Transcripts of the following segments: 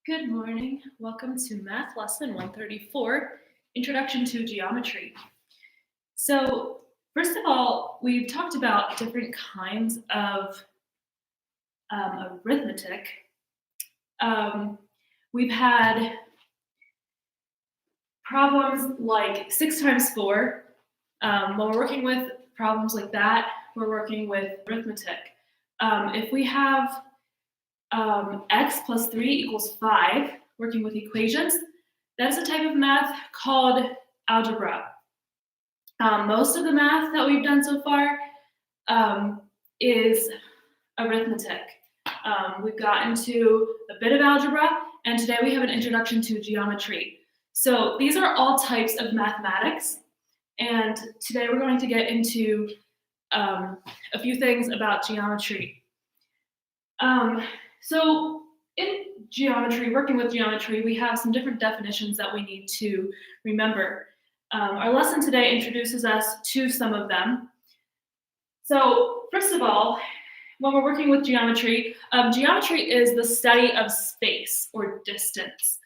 Good morning. Welcome to Math Lesson 134, Introduction to Geometry. So, first of all, we've talked about different kinds of arithmetic. We've had problems like 6 times 4. When we're working with problems like that, we're working with arithmetic. If we have x plus 3 equals 5, working with equations, that's a type of math called algebra. Most of the math that we've done so far is arithmetic. We've gotten to a bit of algebra, and today we have an introduction to geometry. So these are all types of mathematics, and today we're going to get into a few things about geometry. So in geometry, working with geometry, we have some different definitions that we need to remember. Our lesson today introduces us to some of them. So first of all, when we're working with geometry, geometry is the study of space or distance.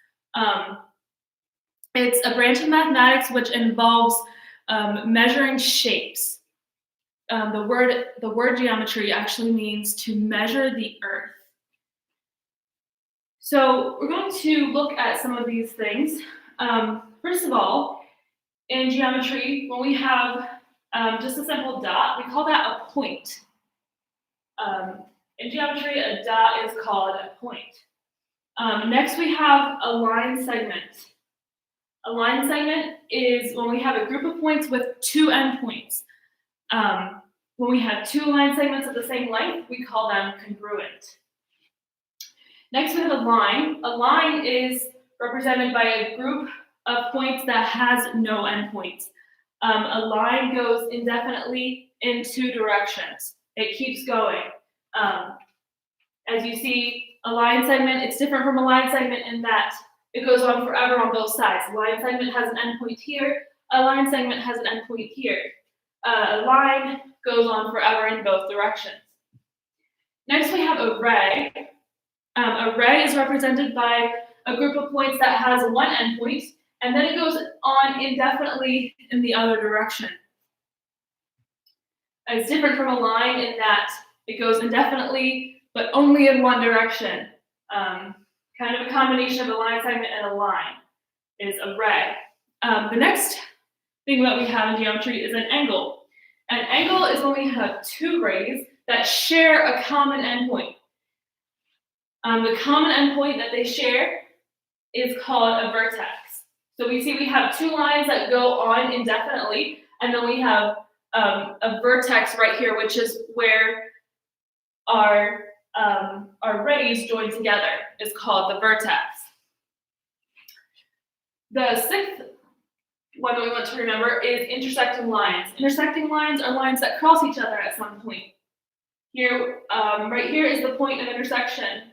It's a branch of mathematics which involves measuring shapes. The word geometry actually means to measure the earth. So we're going to look at some of these things. First of all, in geometry, when we have just a simple dot, we call that a point. In geometry, a dot is called a point. Next, we have a line segment. A line segment is when we have a group of points with two endpoints. When we have two line segments of the same length, we call them congruent. Next, we have a line. A line is represented by a group of points that has no endpoints. A line goes indefinitely in two directions. It keeps going. As you see, a line segment, it's different from a line segment in that it goes on forever on both sides. A line segment has an endpoint here. A line segment has an endpoint here. A line goes on forever in both directions. Next, we have a ray. A ray is represented by a group of points that has one endpoint, and then it goes on indefinitely in the other direction. It's different from a line in that it goes indefinitely, but only in one direction. Kind of a combination of a line segment and a line is a ray. The next thing that we have in geometry is an angle. An angle is when we have two rays that share a common endpoint. The common endpoint that they share is called a vertex. So we see we have two lines that go on indefinitely, and then we have a vertex right here, which is where our rays join together, is called the vertex. The sixth one that we want to remember is intersecting lines. Intersecting lines are lines that cross each other at some point. Here, right here is the point of intersection.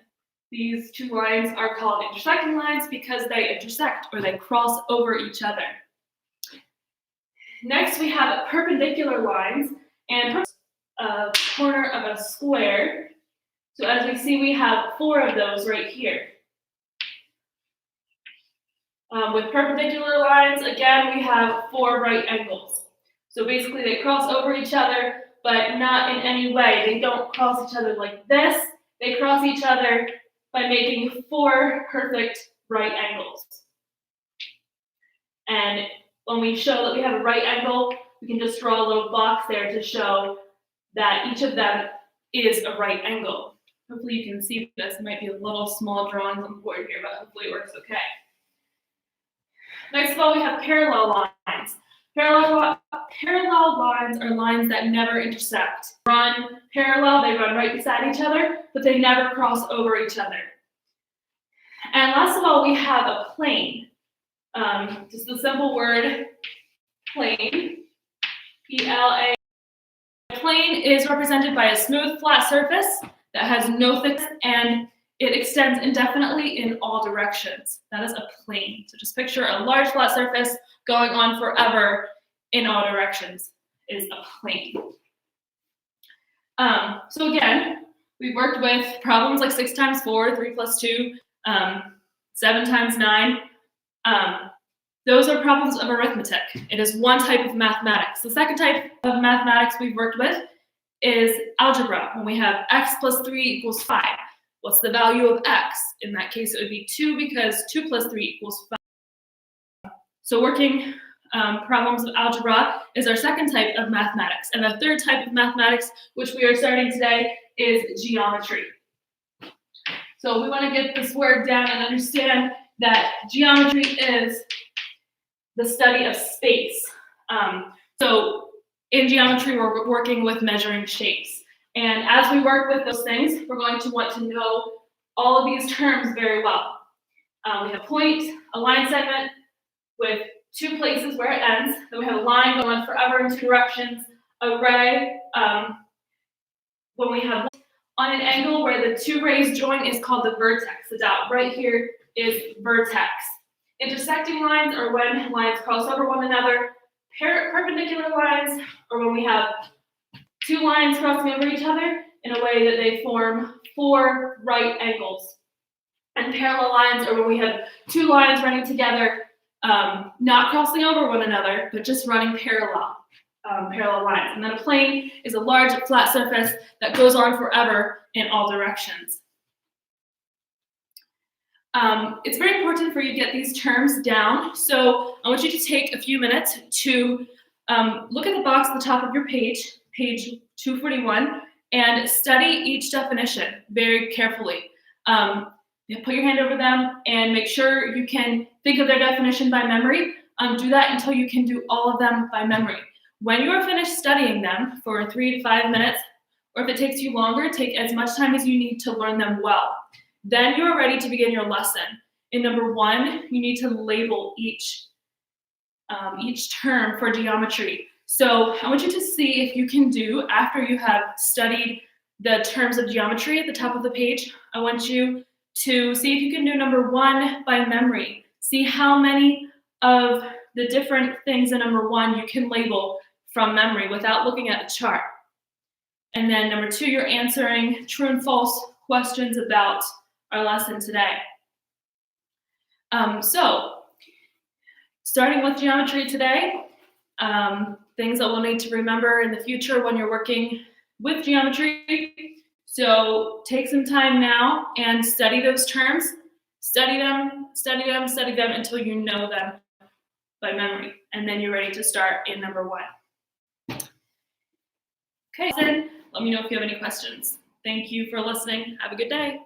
These two lines are called intersecting lines because they intersect or they cross over each other. Next, we have perpendicular lines and a corner of a square. So as we see, we have 4 of those right here. With perpendicular lines, again, we have 4 right angles. So basically, they cross over each other, but not in any way. They don't cross each other like this. They cross each other by making 4 perfect right angles. And when we show that we have a right angle, we can just draw a little box there to show that each of them is a right angle. Hopefully you can see this. It might be a little small drawings on the board here, but hopefully it works okay. Next of all, we have parallel lines. Parallel lines are lines that never intersect. Run parallel, they run right beside each other, but they never cross over each other. And last of all, we have a plane. Just the simple word plane, P-L-A. A plane is represented by a smooth, flat surface that has no thickness, and it extends indefinitely in all directions. That is a plane. So just picture a large flat surface going on forever in all directions is a plane. So again, we've worked with problems like 6 times 4, 3 plus 2. 7 times 9. Those are problems of arithmetic. It is one type of mathematics. The second type of mathematics we've worked with is algebra, when we have x plus 3 equals 5. What's the value of x? In that case, it would be 2 because 2 plus 3 equals 5. So working problems of algebra is our second type of mathematics. And the third type of mathematics, which we are starting today, is geometry. So we want to get this word down and understand that geometry is the study of space. So in geometry, we're working with measuring shapes. And as we work with those things, we're going to want to know all of these terms very well. We have point, a line segment with 2 places where it ends. Then we have a line going forever in 2 directions. A ray, when we have on an angle where the 2 rays join is called the vertex. The dot right here is vertex. Intersecting lines are when lines cross over one another. Perpendicular lines are when we have 2 lines crossing over each other in a way that they form 4 right angles. And parallel lines are when we have 2 lines running together, not crossing over one another, but just running parallel lines. And then a plane is a large flat surface that goes on forever in all directions. It's very important for you to get these terms down. So I want you to take a few minutes to look at the box at the top of your page, page 241, and study each definition very carefully. Put your hand over them and make sure you can think of their definition by memory. Do that until you can do all of them by memory. When you are finished studying them for 3 to 5 minutes, or if it takes you longer, take as much time as you need to learn them well. Then you are ready to begin your lesson. In number 1, you need to label each term for geometry. So I want you to see if you can do, after you have studied the terms of geometry at the top of the page, I want you to see if you can do number 1 by memory. See how many of the different things in number 1 you can label from memory without looking at the chart. And then number 2, you're answering true and false questions about our lesson today. So, starting with geometry today, things that we'll need to remember in the future when you're working with geometry. So take some time now and study those terms. Study them until you know them by memory. And then you're ready to start in number 1. Okay, then let me know if you have any questions. Thank you for listening. Have a good day.